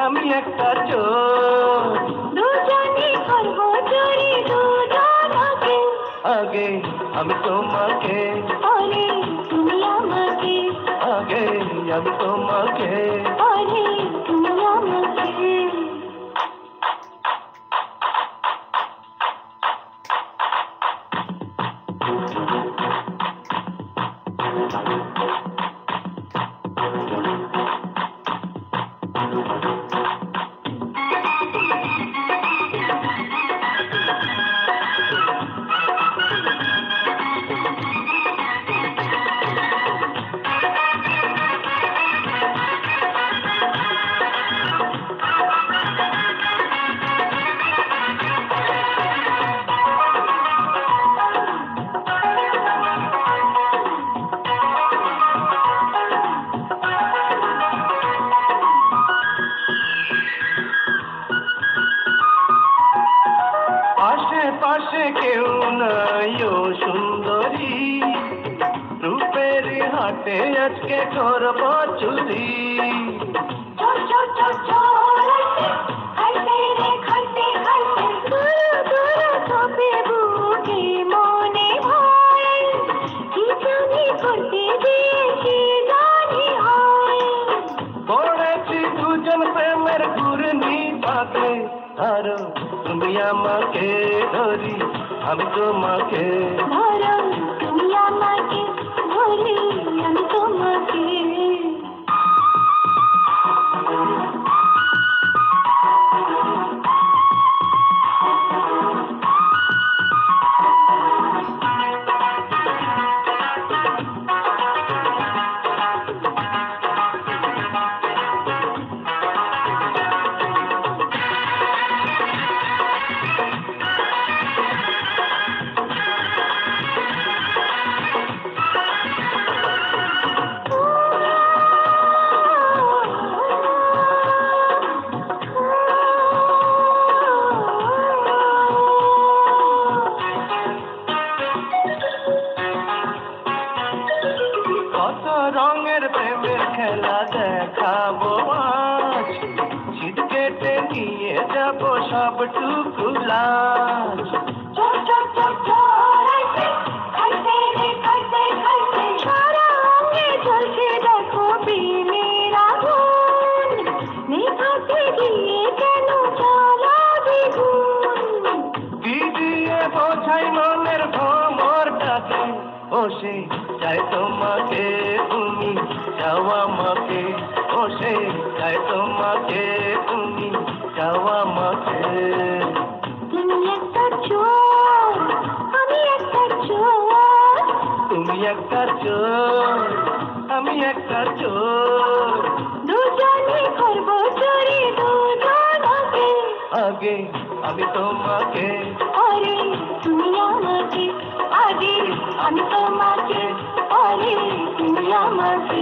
আমি একটা চোর। দুজনে করব চুরি দুজনকে, আগে আমি তোমাকে, পরে তুমি আমাকে, আগে আমি তোমাকে। পরে তুমি আমাকে। আশেপাশে কেউ নাই ও সুন্দরী, রূপের হাটে আজকে করব চুরি। চোর চোর চোর চোর খাইতে রে খাইতে খাইতে, দূর দূর তবে বুকে মনে ভয়, কি জানি করতে দিয়েছি জানি হয়। পড়েছি দুজন প্রেমের ঘূর্ণি পাতে, ধরো তুমি আমাকে, ধরি আমি তোমাকে। ধরো তুমি আমাকে, ধরি আমি তোমাকে। কত রঙের প্রেমের খেলা দেখাবো আজ, ছিটকেটে নিয়ে যাবো সবটুকু লাজ। চোর চোর চোর চোর খাইতে রে খাইতে খাইতে, সারা অঙ্গে জ্বলছে দেখো প্রেমের আগুন, নেভাতে গিয়ে কেন জ্বালা দ্বিগুণ। কি দিয়ে বোঝাই মনের ভ্রমরটাকে, বসে যায় তোমাকে, তুমি যাও আমাকে, বসে যায় তোমাকে, তুমি যাও আমাকে। তুমি একটা চোর, আমি একটা চোর, তুমি একটা চোর, আমি একটা চোর। দুজনে করব চুরি দুজনকে, আগে আমি তোমাকে, পরে তুমি আমাকে, আগে আমি তোমাকে, পরে তুমি আমাকে।